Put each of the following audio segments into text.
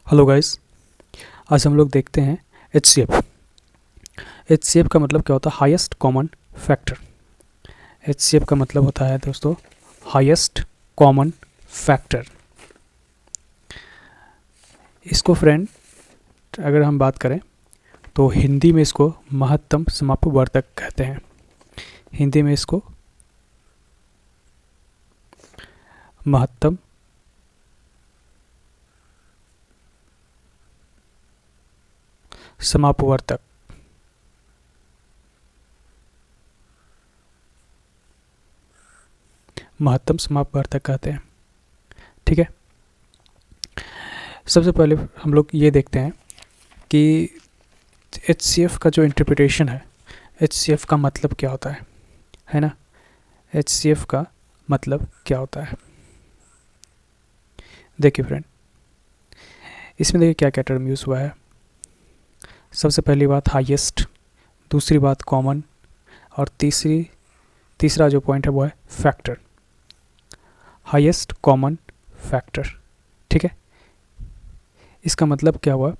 Hello guys. आज हम लोग देखते हैं HCF। HCF का मतलब क्या होता है? Highest common factor. HCF का मतलब होता है दोस्तों हाईएस्ट कॉमन फैक्टर। इसको फ्रेंड अगर हम बात करें तो हिंदी में इसको महत्तम समापवर्तक कहते हैं। हिंदी में इसको महत्तम समापवर्तक महत्तम समापवर्तक कहते हैं। ठीक है, सबसे पहले हम लोग ये देखते हैं कि HCF का जो इंटरप्रिटेशन है, HCF का मतलब क्या होता है ना। HCF का मतलब क्या होता है? देखिए फ्रेंड, इसमें देखिए क्या क्या टर्म यूज़ हुआ है। सबसे पहली बात हाईएस्ट, दूसरी बात कॉमन, और तीसरा जो पॉइंट है वो है फैक्टर। Highest common factor. ठीक है, इसका मतलब क्या हुआ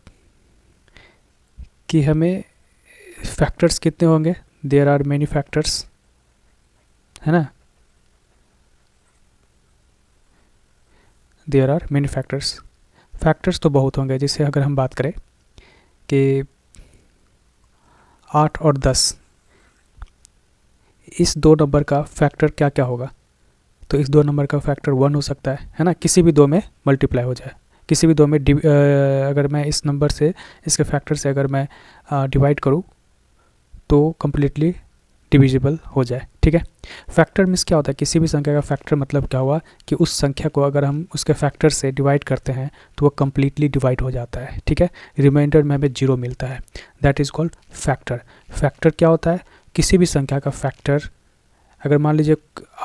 कि हमें फैक्टर्स कितने होंगे? देयर आर मेनी फैक्टर्स, है ना। There are many factors. Factors तो बहुत होंगे। जैसे अगर हम बात करें कि 8 और 10, इस दो नंबर का फैक्टर क्या क्या होगा? तो इस दो नंबर का फैक्टर 1 हो सकता है ना। किसी भी दो में मल्टीप्लाई हो जाए, किसी भी दो में अगर मैं इस नंबर से, इसके फैक्टर से अगर मैं डिवाइड करूँ तो कम्प्लीटली डिविजिबल हो जाए। ठीक है, फैक्टर मीन्स क्या होता है? किसी भी संख्या का फैक्टर मतलब क्या हुआ कि उस संख्या को अगर हम उसके फैक्टर से डिवाइड करते हैं तो वो कम्प्लीटली डिवाइड हो जाता है। ठीक है, रिमाइंडर में हमें 0 मिलता है। That is called factor. Factor क्या होता है? किसी भी संख्या का फैक्टर, अगर मान लीजिए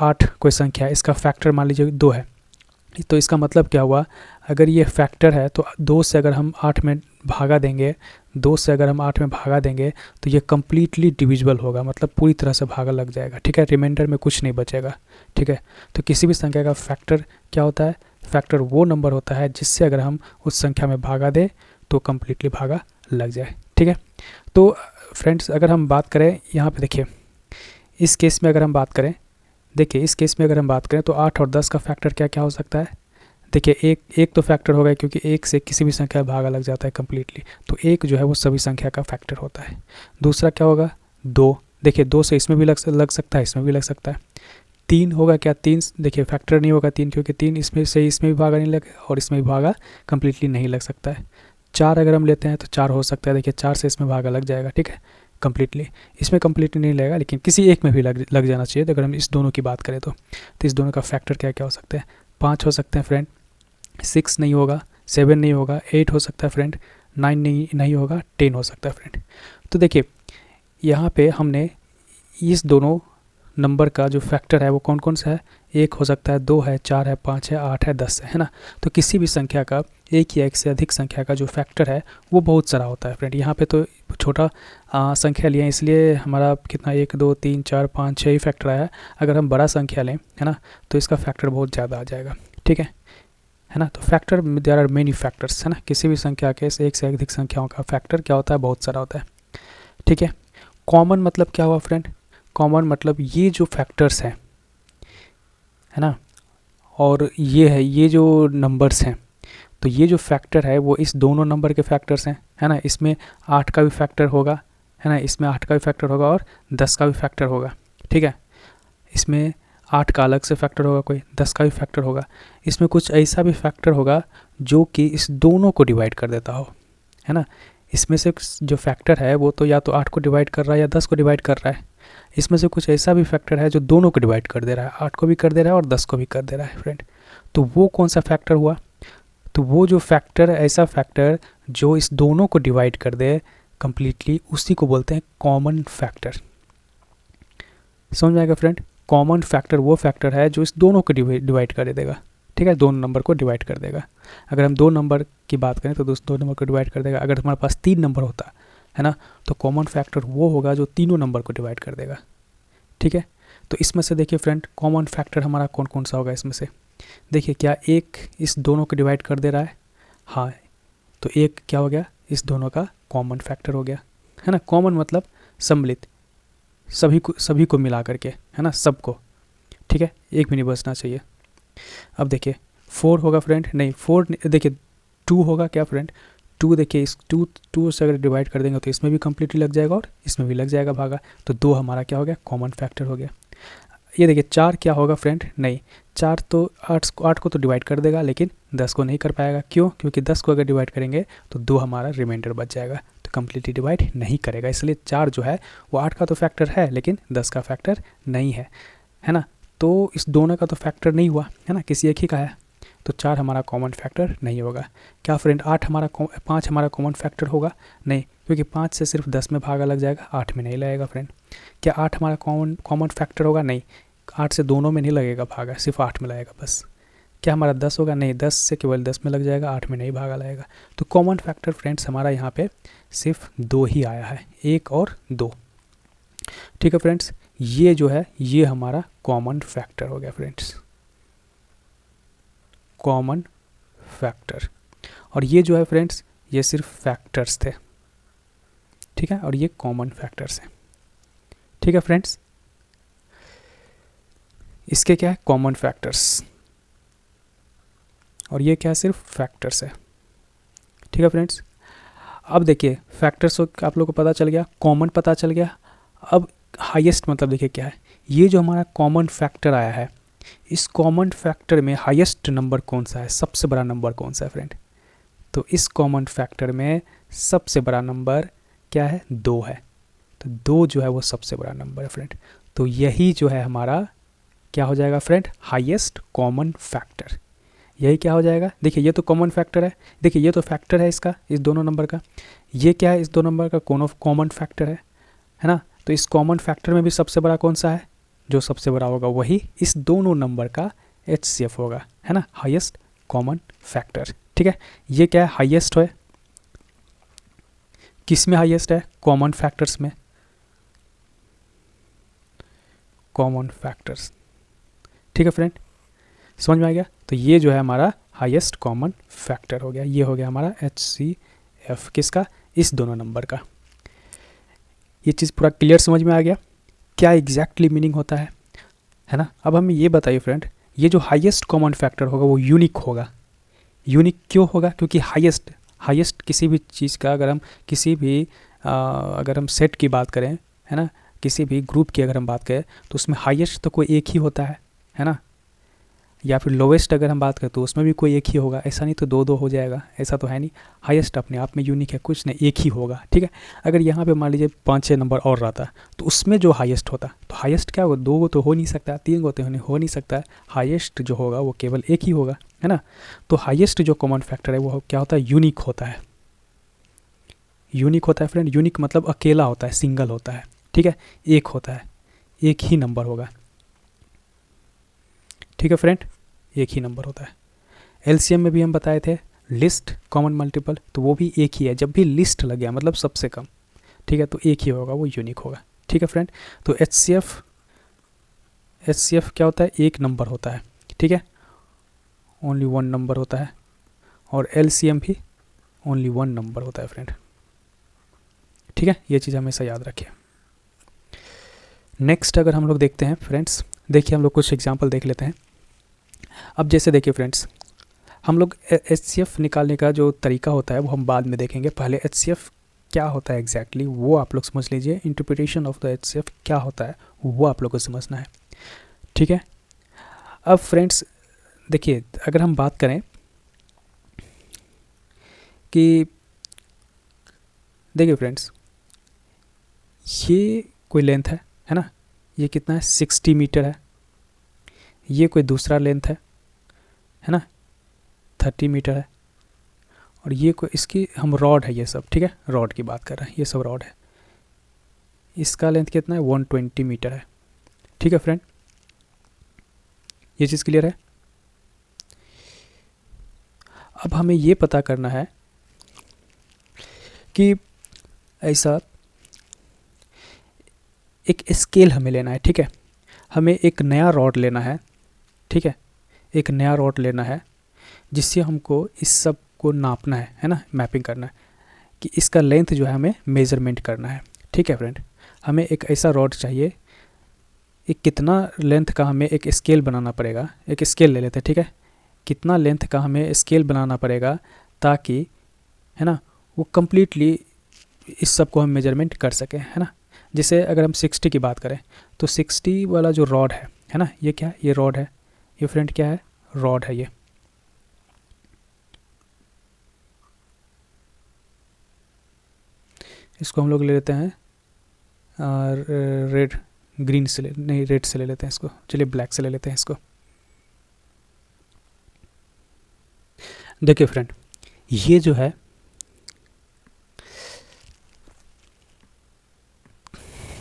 8 कोई संख्या है, इसका फैक्टर मान लीजिए 2 है, तो इसका मतलब क्या हुआ? अगर ये फैक्टर है तो 2 से अगर हम 8 में भागा देंगे, 2 से अगर हम 8 में भागा देंगे तो ये कम्प्लीटली डिविजिबल होगा, मतलब पूरी तरह से भागा लग जाएगा। ठीक है, रिमाइंडर में कुछ नहीं बचेगा। ठीक है, तो किसी भी संख्या का फैक्टर क्या होता है? फैक्टर वो नंबर होता है जिससे अगर हम उस संख्या में भागा दें तो कम्प्लीटली भागा लग जाए। ठीक है, तो फ्रेंड्स अगर हम बात करें यहाँ पे, देखिए इस केस में अगर हम बात करें, देखिए इस केस में अगर हम बात करें तो 8 और 10 का फैक्टर क्या क्या हो सकता है? देखिए एक तो फैक्टर होगा, क्योंकि एक से किसी भी संख्या भागा लग जाता है कम्प्लीटली, तो एक जो है वो सभी संख्या का फैक्टर होता है। दूसरा क्या होगा? 2। देखिए 2 से इसमें भी लग सकता है, इसमें भी लग सकता है। 3 होगा क्या? 3 देखिए फैक्टर नहीं होगा 3, क्योंकि 3 इसमें से इसमें भी भागा नहीं लगेगा और इसमें भी भागा कम्प्लीटली नहीं लग सकता है। 4 अगर हम लेते हैं तो 4 हो सकता है। देखिए 4 से इसमें भागा लग जाएगा। ठीक है, कम्प्लीटली इसमें कम्प्लीटली नहीं लगेगा, लेकिन किसी एक में भी लग जाना चाहिए। तो अगर हम इस दोनों की बात करें तो इस दोनों का फैक्टर क्या क्या हो सकते हैं? 5 हो सकते हैं फ्रेंड, 6 नहीं होगा, 7 नहीं होगा, 8 हो सकता है फ्रेंड, 9 नहीं होगा, 10 हो सकता है फ्रेंड। तो देखिए यहाँ पे हमने इस दोनों नंबर का जो फैक्टर है वो कौन कौन सा है? 1 हो सकता है, 2 है, 4 है, 5 है, 8 है, 10 है ना। तो किसी भी संख्या का, एक या एक से अधिक संख्या का जो फैक्टर है वो बहुत सारा होता है फ्रेंड। यहाँ पे तो छोटा संख्या लिए इसलिए हमारा कितना 1 2 3 4 5 6 ही फैक्टर आया है। अगर हम बड़ा संख्या लें, है ना, तो इसका फैक्टर बहुत ज़्यादा आ जाएगा। ठीक है ना। तो factor, there are many factors, है ना। किसी भी संख्या के एक से अधिक संख्याओं का फैक्टर क्या होता है? बहुत सारा होता है। ठीक है, कॉमन मतलब क्या हुआ फ्रेंड? कॉमन मतलब ये जो फैक्टर्स हैं, है ना, और ये है, ये जो नंबर्स हैं, तो ये जो फैक्टर है वो इस दोनों नंबर के फैक्टर्स हैं, है ना। इसमें 8 का भी फैक्टर होगा, है ना, इसमें 8 का भी फैक्टर होगा और 10 का भी फैक्टर होगा। ठीक है, इसमें 8 का अलग से फैक्टर होगा, कोई 10 का भी फैक्टर होगा। इसमें कुछ ऐसा भी फैक्टर होगा जो कि इस दोनों को डिवाइड कर देता हो, है ना। इसमें से जो फैक्टर है वो तो या तो 8 को डिवाइड कर रहा है या 10 को डिवाइड कर रहा है। इसमें से कुछ ऐसा भी फैक्टर है जो दोनों को डिवाइड कर दे रहा है, 8 को भी कर दे रहा है और 10 को भी कर दे रहा है फ्रेंड। तो वो कौन सा फैक्टर हुआ? तो वो जो फैक्टर, ऐसा फैक्टर जो इस दोनों को डिवाइड कर दे कम्प्लीटली, उसी को बोलते हैं कॉमन फैक्टर। समझ में आएगा फ्रेंड? कॉमन फैक्टर वो फैक्टर है जो इस दोनों को डिवाइड कर देगा। ठीक है, दोनों नंबर को डिवाइड कर देगा। अगर हम 2 नंबर की बात करें तो दो नंबर को डिवाइड कर देगा। अगर हमारे पास 3 नंबर होता है ना, तो कॉमन फैक्टर वो होगा जो तीनों नंबर को डिवाइड कर देगा। ठीक है, तो इसमें से देखिए फ्रेंड, कॉमन फैक्टर हमारा कौन कौन सा होगा इसमें से? देखिए क्या एक इस दोनों को डिवाइड कर दे रहा है? हाँ, तो एक क्या हो गया, इस दोनों का कॉमन फैक्टर हो गया, है ना। कॉमन मतलब सम्मिलित, सभी को मिला करके, है ना, सबको, ठीक है, एक भी नहीं बचना चाहिए। अब देखिए 4 होगा फ्रेंड, नहीं 4 देखिए 2 होगा क्या फ्रेंड, 2 देखिए इस 2 से अगर डिवाइड कर देंगे तो इसमें भी कम्प्लीटली लग जाएगा और इसमें भी लग जाएगा भागा, तो 2 हमारा क्या हो गया, कॉमन फैक्टर हो गया। ये देखिए 4 क्या होगा फ्रेंड, नहीं 4 तो 8 को तो डिवाइड कर देगा लेकिन 10 को नहीं कर पाएगा, क्यों, क्योंकि 10 को अगर डिवाइड करेंगे तो 2 हमारा रिमाइंडर बच जाएगा, तो कम्प्लीटली डिवाइड नहीं करेगा, इसलिए 4 जो है वो 8 का तो फैक्टर है लेकिन 10 का फैक्टर नहीं है ना। तो इस दोनों का तो फैक्टर नहीं हुआ, है ना, किसी एक ही का है, तो 4 हमारा कॉमन फैक्टर नहीं होगा। क्या फ्रेंड 5 हमारा कॉमन फैक्टर होगा, नहीं, क्योंकि 5 से सिर्फ 10 में भागा लग जाएगा, 8 में नहीं लगेगा फ्रेंड। क्या 8 हमारा कॉमन फैक्टर होगा, नहीं, 8 से दोनों में नहीं लगेगा भागा, सिर्फ 8 में लगेगा बस। क्या हमारा 10 होगा, नहीं, 10 से केवल 10 में लग जाएगा, 8 में नहीं भागा लगेगा। तो कॉमन फैक्टर फ्रेंड्स हमारा यहाँ पे सिर्फ 2 ही आया है, 1 और 2, ठीक है फ्रेंड्स। ये जो है ये हमारा कॉमन फैक्टर हो गया फ्रेंड्स, कॉमन फैक्टर। और ये जो है फ्रेंड्स ये सिर्फ फैक्टर्स थे, ठीक है, और ये कॉमन फैक्टर्स हैं, ठीक है फ्रेंड्स। इसके क्या है, कॉमन फैक्टर्स, और ये क्या है, सिर्फ फैक्टर्स है, ठीक है फ्रेंड्स। अब देखिए फैक्टर्स आप लोगों को पता चल गया, कॉमन पता चल गया। अब हाईएस्ट मतलब देखिए क्या है, ये जो हमारा कॉमन फैक्टर आया है, इस कॉमन फैक्टर में हाईएस्ट नंबर कौन सा है, सबसे बड़ा नंबर कौन सा है फ्रेंड, तो इस कॉमन फैक्टर में सबसे बड़ा नंबर क्या है, 2 है, तो 2 जो है वो सबसे बड़ा नंबर है फ्रेंड। तो यही जो है हमारा क्या हो जाएगा फ्रेंड, हाईएस्ट कॉमन फैक्टर, यही क्या हो जाएगा। देखिए ये तो कॉमन फैक्टर है, देखिए ये तो फैक्टर है इसका, इस दोनों नंबर का, ये क्या है, इस दो नंबर का कॉमन फैक्टर है ना। तो इस कॉमन फैक्टर में भी सबसे बड़ा कौन सा है, जो सबसे बड़ा होगा वही इस दोनों नंबर का HCF होगा, है ना, हाईएस्ट कॉमन फैक्टर, ठीक है। ये क्या है, हाईएस्ट है, किस में हाईएस्ट है, कॉमन फैक्टर्स में, कॉमन फैक्टर्स, ठीक है फ्रेंड, समझ में आ गया। तो ये जो है हमारा हाईएस्ट कॉमन फैक्टर हो गया, ये हो गया हमारा HCF किसका, इस दोनों नंबर का। ये चीज़ पूरा क्लियर समझ में आ गया, क्या एग्जैक्टली मीनिंग होता है ना। अब हमें ये बताइए फ्रेंड, ये जो हाईएस्ट कॉमन फैक्टर होगा वो यूनिक होगा, यूनिक क्यों होगा, क्योंकि हाईएस्ट किसी भी चीज़ का, अगर हम किसी भी अगर हम सेट की बात करें, है ना, किसी भी ग्रुप की अगर हम बात करें तो उसमें हाईएस्ट तो कोई एक ही होता है ना, या फिर लोवेस्ट अगर हम बात करें तो उसमें भी कोई एक ही होगा, ऐसा नहीं तो 2 हो जाएगा, ऐसा तो है नहीं। हाईएस्ट अपने आप में यूनिक है, कुछ नहीं, एक ही होगा, ठीक है। अगर यहाँ पे मान लीजिए 5-6 नंबर और रहता तो उसमें जो हाईएस्ट होता, तो हाईएस्ट क्या होगा, 2 तो हो नहीं सकता, 3 तो हो नहीं सकता, हाईएस्ट जो होगा वो केवल एक ही होगा, है ना। तो हाईएस्ट जो कॉमन फैक्टर है वो क्या होता है, यूनिक होता है, यूनिक होता है फ्रेंड। यूनिक मतलब अकेला होता है, सिंगल होता है, ठीक है, एक होता है, एक ही नंबर होगा, ठीक है फ्रेंड, एक ही नंबर होता है। एलसीएम में भी हम बताए थे लिस्ट कॉमन मल्टीपल, तो वो भी एक ही है, जब भी लिस्ट लग गया मतलब सबसे कम, ठीक है, तो एक ही होगा, वो यूनिक होगा, ठीक है फ्रेंड। तो HCF क्या होता है, एक नंबर होता है, ठीक है, ओनली 1 नंबर होता है, और LCM भी ओनली 1 नंबर होता है फ्रेंड, ठीक है, ये चीज़ हमेशा याद रखिए। नेक्स्ट अगर हम लोग देखते हैं फ्रेंड्स, देखिए हम लोग कुछ एग्जाम्पल देख लेते हैं। अब जैसे देखिए फ्रेंड्स, हम लोग HCF निकालने का जो तरीका होता है वो हम बाद में देखेंगे, पहले HCF क्या होता है एग्जैक्टली वो आप लोग समझ लीजिए, इंटरप्रिटेशन ऑफ द HCF क्या होता है वो आप लोग को समझना है, ठीक है। अब फ्रेंड्स देखिए, अगर हम बात करें कि देखिए फ्रेंड्स, ये कोई लेंथ है ना, ये कितना है, 60 मीटर है, ये कोई दूसरा लेंथ है ना, 30 मीटर है, और ये कोई इसकी हम रॉड है, ये सब ठीक है, रॉड की बात कर रहे हैं, ये सब रॉड है, इसका लेंथ कितना है, 120 मीटर है, ठीक है फ्रेंड, ये चीज़ क्लियर है। अब हमें ये पता करना है कि ऐसा एक स्केल हमें लेना है, ठीक है, हमें एक नया रॉड लेना है, ठीक है, एक नया रॉड लेना है जिससे हमको इस सब को नापना है ना, मैपिंग करना है कि इसका लेंथ जो है हमें मेज़रमेंट करना है। ठीक है फ्रेंड, हमें एक ऐसा रॉड चाहिए, एक कितना लेंथ का हमें एक स्केल बनाना पड़ेगा। एक स्केल ले लेते हैं, ठीक है, कितना लेंथ का हमें स्केल बनाना पड़ेगा ताकि, है ना, वो कम्प्लीटली इस सब को हम मेजरमेंट कर सकें, है ना। जैसे अगर हम 60 की बात करें तो 60 वाला जो रॉड है ना, ये क्या है, ये रॉड है, ये फ्रेंड क्या है, रॉड है। ये इसको हम लोग ले लेते हैं रेड, ग्रीन से नहीं, रेड से ले लेते हैं इसको, चलिए ब्लैक से ले लेते हैं इसको। देखिए फ्रेंड, ये जो है,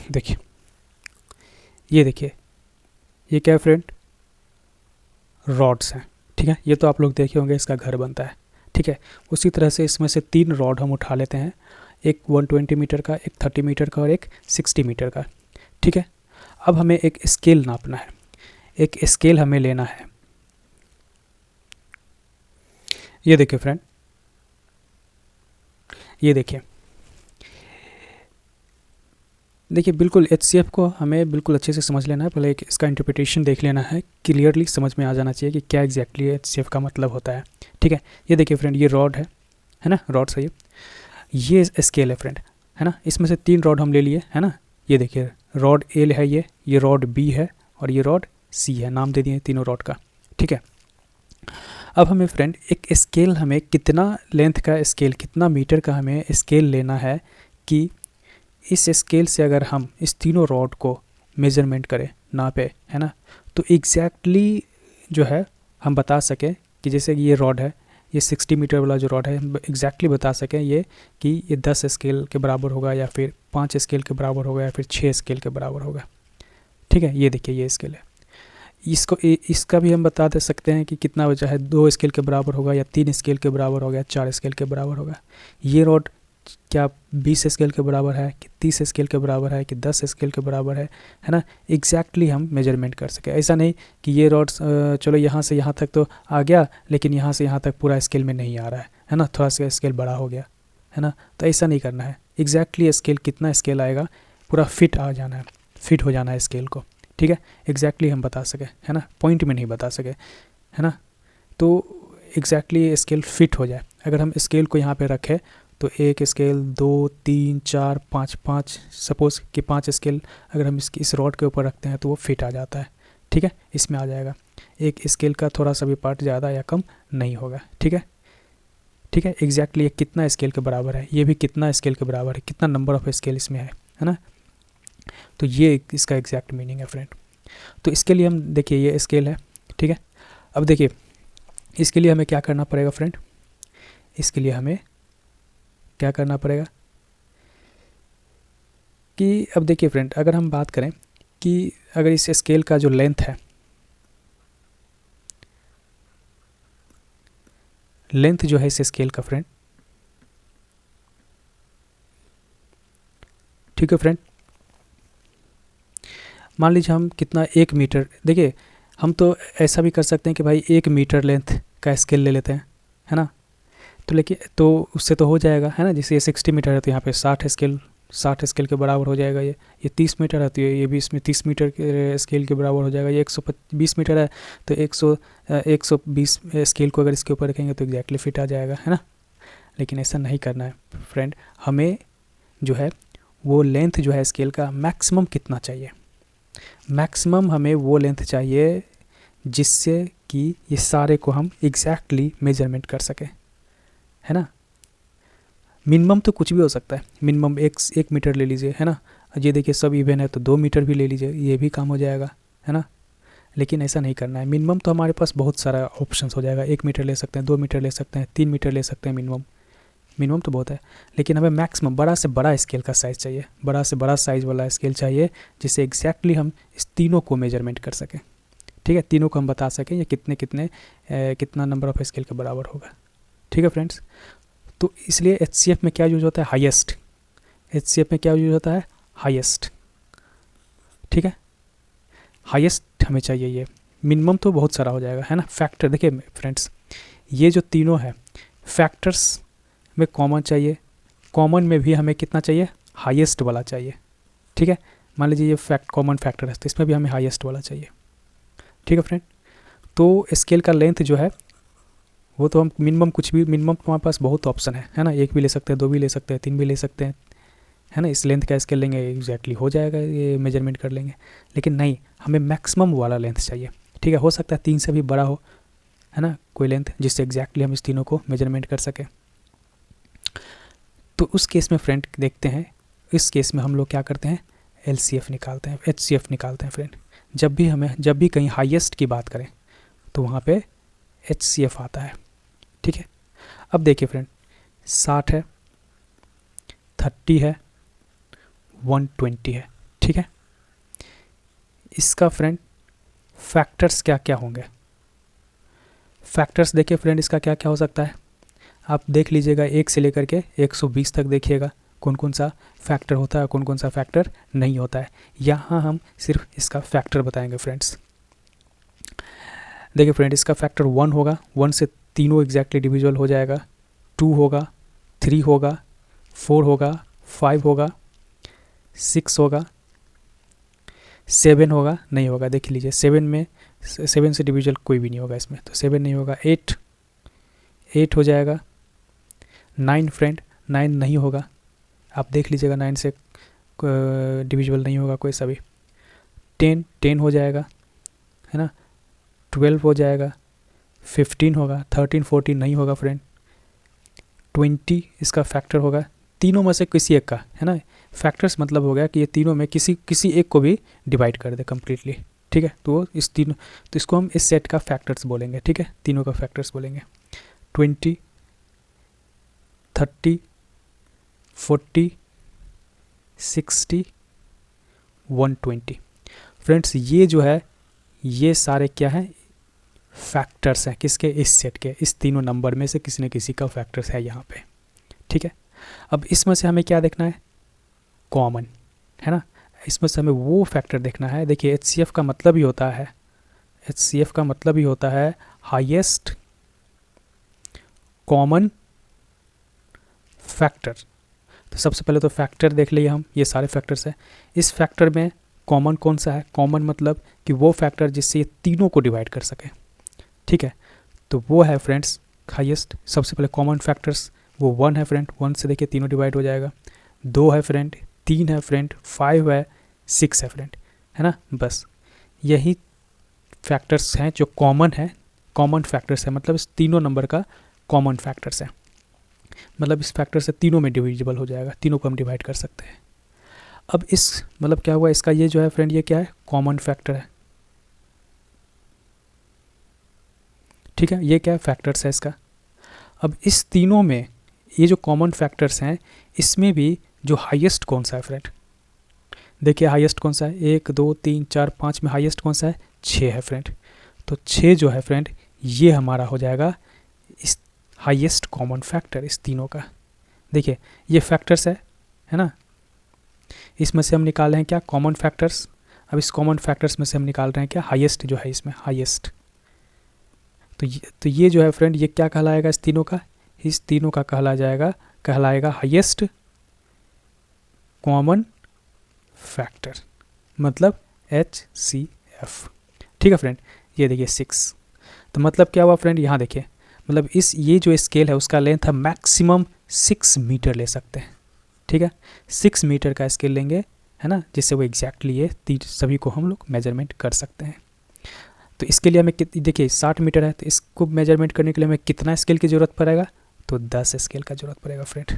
देखिए, ये देखिए, ये क्या है फ्रेंड, रॉड्स हैं। ठीक है, ये तो आप लोग देखे होंगे, इसका घर बनता है। ठीक है, उसी तरह से इसमें से 3 रॉड हम उठा लेते हैं, एक 120 मीटर का, एक 30 मीटर का और एक 60 मीटर का। ठीक है, अब हमें एक स्केल नापना है, एक स्केल हमें लेना है। ये देखिए फ्रेंड, ये देखिए, देखिए बिल्कुल एचसीएफ को हमें बिल्कुल अच्छे से समझ लेना है। पहले एक इसका इंटरप्रिटेशन देख लेना है, क्लियरली समझ में आ जाना चाहिए कि क्या एग्जैक्टली एचसीएफ का मतलब होता है। ठीक है, ये देखिए फ्रेंड, ये रॉड है ना, रॉड सही है, ये स्केल है फ्रेंड, है ना। इसमें से 3 रॉड हम ले लिए, है ना। ये देखिए, रॉड ए है, ये रॉड बी है और ये रॉड सी है, नाम दे दिए तीनों रॉड का। ठीक है, अब हमें फ्रेंड एक स्केल, हमें कितना लेंथ का स्केल, कितना मीटर का हमें स्केल लेना है कि इस स्केल से अगर हम इस तीनों रॉड को मेज़रमेंट करें, नापे, है ना, तो एग्जैक्टली जो है हम बता सकें कि जैसे ये रॉड है, ये 60 मीटर वाला जो रॉड है, एग्जैक्टली बता सकें ये कि ये 10 स्केल के बराबर होगा या फिर 5 स्केल के बराबर होगा या फिर 6 स्केल के बराबर होगा। ठीक है, ये देखिए, ये स्केल है, इसका भी हम बता दे सकते हैं कि कितना बचा है, 2 स्केल के बराबर होगा या 3 स्केल के बराबर होगा या 4 स्केल के बराबर होगा। ये रॉड क्या 20 स्केल के बराबर है कि 30 स्केल के बराबर है कि 10 स्केल के बराबर है ना, एग्जैक्टली हम मेजरमेंट कर सकें। ऐसा नहीं कि ये रॉड चलो यहाँ से यहाँ तक तो आ गया लेकिन यहाँ से यहाँ तक पूरा स्केल में नहीं आ रहा है ना, थोड़ा सा स्केल बड़ा हो गया, है ना। तो ऐसा नहीं करना है, एग्जैक्टली स्केल कितना स्केल आएगा पूरा फिट आ जाना है, फिट हो जाना है स्केल को। ठीक है, एग्जैक्टली हम बता सकें, है ना, पॉइंट में नहीं बता सके, है ना। तो एग्जैक्टली स्केल फिट हो जाए। अगर हम स्केल को यहाँ पे रखें तो 1 स्केल, 2, 3, 4, 5 सपोज़ कि 5 स्केल अगर हम इस रॉड के ऊपर रखते हैं तो वो फिट आ जाता है। ठीक है, इसमें आ जाएगा, एक स्केल का थोड़ा सा भी पार्ट ज़्यादा या कम नहीं होगा। ठीक है, ठीक है, एग्जैक्टली ये कितना स्केल के बराबर है, ये भी कितना स्केल के बराबर है, कितना नंबर ऑफ स्केल इसमें है ना। तो ये इसका एग्जैक्ट मीनिंग है फ्रेंड। तो इसके लिए हम देखिए, ये स्केल है। ठीक है, अब देखिए इसके लिए हमें क्या करना पड़ेगा फ्रेंड, इसके लिए हमें क्या करना पड़ेगा कि अब देखिए फ्रेंड, अगर हम बात करें कि अगर इस स्केल का जो लेंथ है, लेंथ जो है इस स्केल का फ्रेंड, ठीक है फ्रेंड, मान लीजिए हम कितना 1 मीटर, देखिए हम तो ऐसा भी कर सकते हैं कि भाई 1 मीटर लेंथ का स्केल ले लेते हैं, है ना। तो लेकिन तो उससे तो हो जाएगा, है ना। जैसे ये 60 मीटर है तो यहाँ पे 60 स्केल के बराबर हो जाएगा। ये 30 मीटर है तो ये भी इसमें 30 मीटर के स्केल के बराबर हो जाएगा। ये 120 मीटर है तो 120 स्केल को अगर इसके ऊपर रखेंगे तो एग्जैक्टली फिट आ जाएगा, है ना। लेकिन ऐसा नहीं करना है फ्रेंड, हमें जो है वो लेंथ जो है स्केल का मैक्सिमम कितना चाहिए, मैक्सिमम हमें वो लेंथ चाहिए जिससे कि ये सारे को हम एग्जैक्टली मेजरमेंट कर सकें, है ना। मिनिमम तो कुछ भी हो सकता है, मिनिमम 1 मीटर ले लीजिए, है ना। ये देखिए सब इवन है तो 2 मीटर भी ले लीजिए, ये भी काम हो जाएगा, है ना। लेकिन ऐसा नहीं करना है, मिनिमम तो हमारे पास बहुत सारा ऑप्शंस हो जाएगा। 1 मीटर ले सकते हैं, 2 मीटर ले सकते हैं, 3 मीटर ले सकते हैं, मिनिमम तो बहुत है। लेकिन हमें मैक्सिमम बड़ा से बड़ा स्केल का साइज़ चाहिए, बड़ा से बड़ा साइज़ वाला स्केल चाहिए जिससे एग्जैक्टली हम इस तीनों को मेजरमेंट कर सकें। ठीक है, तीनों को हम बता सकें ये कितना नंबर ऑफ स्केल के बराबर होगा। ठीक है फ्रेंड्स, तो इसलिए एचसीएफ में क्या यूज होता है, हाईएस्ट। एचसीएफ में क्या यूज होता है, हाईएस्ट। ठीक है, हाईएस्ट हमें चाहिए। ये मिनिमम तो बहुत सारा हो जाएगा, है ना। फैक्टर देखिए फ्रेंड्स, ये जो तीनों है फैक्टर्स में कॉमन चाहिए, कॉमन में भी हमें कितना चाहिए, हाईएस्ट वाला चाहिए। ठीक है, मान लीजिए ये कॉमन फैक्टर है तो इसमें भी हमें हाईएस्ट वाला चाहिए। ठीक है फ्रेंड, तो स्केल का लेंथ जो है वो तो हम मिनिमम कुछ भी, मिनिमम तो हमारे पास बहुत ऑप्शन है ना, 1 भी ले सकते हैं, 2 भी ले सकते हैं, 3 भी ले सकते हैं, है ना। इस लेंथ का स्केल लेंगे एग्जैक्टली हो जाएगा, ये मेजरमेंट कर लेंगे। लेकिन नहीं, हमें मैक्सिमम वाला लेंथ चाहिए। ठीक है, हो सकता है 3 से भी बड़ा हो, है ना, कोई लेंथ जिससे एग्जैक्टली हम इस तीनों को मेजरमेंट कर सकें। तो उस केस में फ्रेंड देखते हैं, इस केस में हम लोग क्या करते हैं, LCF निकालते हैं, HCF निकालते हैं फ्रेंड। जब भी कहीं हाईएस्ट की बात करें तो वहाँ पे HCF आता है। ठीक है, अब देखिए फ्रेंड, 60 है, 30 है, 120 है। ठीक है, इसका फ्रेंड फैक्टर्स क्या क्या होंगे, फैक्टर्स देखिए फ्रेंड, इसका क्या क्या हो सकता है, आप देख लीजिएगा 1 से लेकर के 120 तक देखिएगा कौन कौन सा फैक्टर होता है, कौन कौन सा फैक्टर नहीं होता है। यहाँ हम सिर्फ इसका फैक्टर बताएंगे फ्रेंड्स। देखिए फ्रेंड, इसका फैक्टर 1 होगा, 1 से तीनों एग्जैक्टली डिविजुअल हो जाएगा, 2 होगा, 3 होगा, 4 होगा, 5 होगा, 6 होगा, 7 होगा, नहीं होगा, देख लीजिए 7 से डिविजुअल कोई भी नहीं होगा इसमें, तो 7 नहीं होगा। 8 हो जाएगा। 9 फ्रेंड, 9 नहीं होगा, आप देख लीजिएगा 9 से डिविजुअल नहीं होगा कोई सा भी। 10 हो जाएगा, है ना। 12 हो जाएगा, 15 होगा, 13 14 नहीं होगा फ्रेंड। 20 इसका फैक्टर होगा, तीनों में से किसी एक का, है ना। फैक्टर्स मतलब हो गया कि ये तीनों में किसी एक को भी डिवाइड कर दे कम्प्लीटली। ठीक है, तो इसको हम इस सेट का फैक्टर्स बोलेंगे। ठीक है, तीनों का फैक्टर्स बोलेंगे। 20, 30, 40, 60, 120 फ्रेंड्स, ये जो है ये सारे क्या हैं, फैक्टर्स हैं किसके, इस सेट के, इस तीनों नंबर में से किसी न किसी का फैक्टर्स है यहाँ पे। ठीक है, अब इसमें से हमें क्या देखना है, कॉमन, है ना। इसमें से हमें वो फैक्टर देखना है। देखिए HCF का मतलब ही होता है, HCF का मतलब ही होता है हाईएस्ट कॉमन फैक्टर। तो सबसे पहले तो फैक्टर देख लिए हम, ये सारे फैक्टर्स हैं। इस फैक्टर में कॉमन कौन सा है, कॉमन मतलब कि वो फैक्टर जिससे ये तीनों को डिवाइड कर सके। ठीक है, तो वो है फ्रेंड्स हाईएस्ट। सबसे पहले कॉमन फैक्टर्स वो 1 है फ्रेंड, 1 से देखिए तीनों डिवाइड हो जाएगा। 2 है फ्रेंड, 3 है फ्रेंड, 5 है, 6 है फ्रेंड, है ना। बस यही फैक्टर्स हैं जो कॉमन है, कॉमन फैक्टर्स है, मतलब इस तीनों नंबर का कॉमन फैक्टर्स है, मतलब इस फैक्टर से तीनों में डिविजिबल हो जाएगा, तीनों को हम डिवाइड कर सकते हैं। अब इस मतलब क्या हुआ, इसका ये जो है फ्रेंड, ये क्या है, कॉमन फैक्टर है। ठीक है, ये क्या है, फैक्टर्स है इसका। अब इस तीनों में ये जो कॉमन फैक्टर्स हैं, इसमें भी जो हाईएस्ट कौन सा है फ्रेंड, देखिए हाईएस्ट कौन सा है, 1 2 3 4 5 में हाईएस्ट कौन सा है, 6 है फ्रेंड। तो 6 जो है फ्रेंड, ये हमारा हो जाएगा इस हाईएस्ट कॉमन फैक्टर इस तीनों का। देखिए ये फैक्टर्स है ना, इसमें से हम निकाल रहे हैं क्या, कॉमन फैक्टर्स। अब इस कॉमन फैक्टर्स में से हम निकाल रहे हैं क्या, हाईएस्ट जो है इसमें, हाईएस्ट। तो ये जो है फ्रेंड, ये क्या कहलाएगा इस तीनों का, इस तीनों का कहलाएगा हाईएस्ट कॉमन फैक्टर, मतलब HCF। ठीक है फ्रेंड, ये देखिए 6। तो मतलब क्या हुआ फ्रेंड, यहाँ देखिए, मतलब ये जो स्केल है उसका लेंथ हम मैक्सिमम 6 मीटर ले सकते हैं। ठीक है, 6 मीटर का स्केल लेंगे, है ना, जिससे वो एग्जैक्टली ये सभी को हम लोग मेजरमेंट कर सकते हैं। तो इसके लिए हमें देखिए 60 मीटर है, तो इसको मेजरमेंट करने के लिए हमें कितना स्केल की ज़रूरत पड़ेगा, तो 10 स्केल का ज़रूरत पड़ेगा फ्रेंड।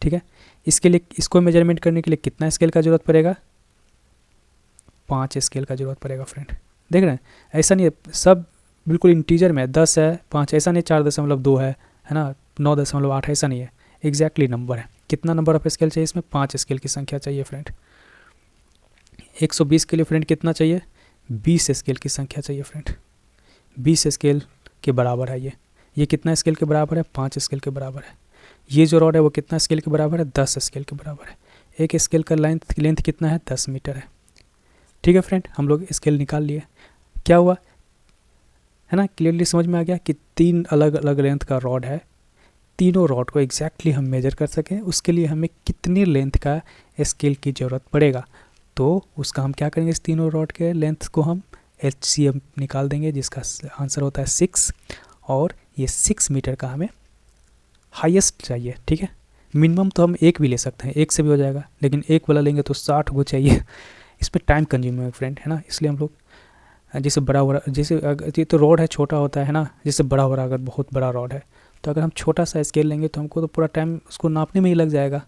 ठीक है, इसके लिए इसको मेजरमेंट करने के लिए कितना स्केल का ज़रूरत पड़ेगा, 5 स्केल का ज़रूरत पड़ेगा फ्रेंड। देख रहे हैं, ऐसा नहीं है सब बिल्कुल इंटीजर में 10 है 5, ऐसा नहीं 4.2 है ना, 9.8, ऐसा नहीं है, एग्जैक्टली नंबर है। कितना नंबर ऑफ स्केल चाहिए इसमें, 5 स्केल की संख्या चाहिए फ्रेंड। 120 के लिए फ्रेंड कितना चाहिए, 20 स्केल की संख्या चाहिए फ्रेंड। 20 स्केल के बराबर है ये कितना स्केल के बराबर है, 5 स्केल के बराबर है। ये जो रॉड है वो कितना स्केल के बराबर है, 10 स्केल के बराबर है। एक स्केल का लेंथ कितना है, 10 मीटर है। ठीक है फ्रेंड, हम लोग स्केल निकाल लिए। क्या हुआ, है ना, क्लियरली समझ में आ गया कि 3 अलग अलग लेंथ का रॉड है, तीनों रॉड को एग्जैक्टली हम मेजर कर सकें, उसके लिए हमें कितनी लेंथ का स्केल की ज़रूरत पड़ेगा। तो उसका हम क्या करेंगे, इस तीनों रॉड के लेंथ को हम HCF निकाल देंगे, जिसका आंसर होता है 6। और ये 6 मीटर का हमें हाईएस्ट चाहिए, ठीक है। मिनिमम तो हम एक भी ले सकते हैं, एक से भी हो जाएगा, लेकिन एक वाला लेंगे तो 60 गो चाहिए। इसमें टाइम कंज्यूमिंग है फ्रेंड, है ना। इसलिए हम लोग जैसे बड़ा जैसे ये तो रॉड है, छोटा होता है ना, जैसे बड़ा अगर बहुत बड़ा रॉड है तो अगर हम छोटा सा स्केल लेंगे तो हमको तो पूरा टाइम उसको नापने में ही लग जाएगा,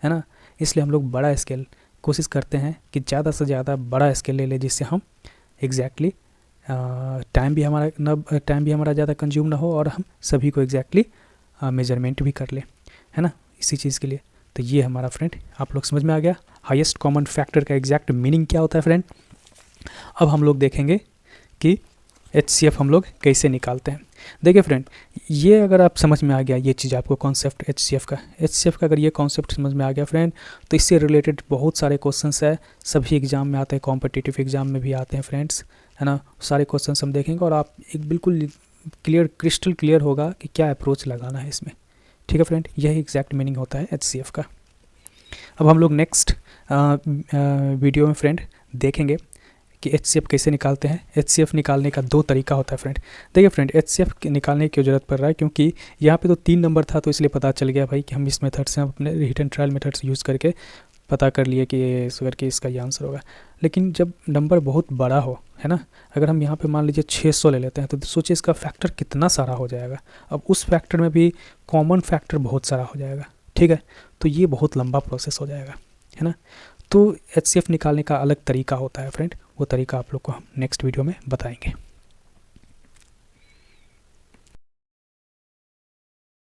है ना। इसलिए हम लोग बड़ा स्केल कोशिश करते हैं कि ज़्यादा से ज़्यादा बड़ा स्केल ले लें, जिससे हम एग्जैक्टली टाइम भी हमारा ज़्यादा कंज्यूम ना हो और हम सभी को एग्जैक्टली मेजरमेंट भी कर लें, है ना, इसी चीज़ के लिए। तो ये हमारा फ्रेंड आप लोग समझ में आ गया हाईएस्ट कॉमन फैक्टर का एग्जैक्ट मीनिंग क्या होता है फ्रेंड। अब हम लोग देखेंगे कि HCF हम लोग कैसे निकालते हैं। देखिए फ्रेंड, ये अगर आप समझ में आ गया ये चीज़, आपको कॉन्सेप्ट HCF का अगर ये कॉन्सेप्ट समझ में आ गया फ्रेंड, तो इससे रिलेटेड बहुत सारे क्वेश्चंस है, सभी एग्जाम में आते हैं, कॉम्पिटिटिव एग्जाम में भी आते हैं फ्रेंड्स, है ना। सारे क्वेश्चंस हम देखेंगे और आप एक बिल्कुल क्रिस्टल क्लियर होगा कि क्या अप्रोच लगाना है इसमें, ठीक है फ्रेंड। यही एग्जैक्ट मीनिंग होता है HCF का। अब हम लोग नेक्स्ट वीडियो में फ्रेंड देखेंगे कि HCF कैसे निकालते हैं। HCF निकालने का 2 तरीका होता है फ्रेंड। देखिए फ्रेंड, HCF निकालने की ज़रूरत पड़ रहा है क्योंकि यहाँ पे तो 3 नंबर था, तो इसलिए पता चल गया भाई कि हम इस मेथड से, हम अपने रिटन ट्रायल मेथड से यूज़ करके पता कर लिए कि ये करके इसका ये आंसर होगा। लेकिन जब नंबर बहुत बड़ा हो, है ना, अगर हम यहाँ पे मान लीजिए 600 ले लेते हैं, तो सोचिए इसका फैक्टर कितना सारा हो जाएगा। अब उस फैक्टर में भी कॉमन फैक्टर बहुत सारा हो जाएगा, ठीक है। तो ये बहुत लंबा प्रोसेस हो जाएगा, है ना। तो HCF निकालने का अलग तरीका होता है फ्रेंड, वो तरीका आप लोग को हम नेक्स्ट वीडियो में बताएंगे।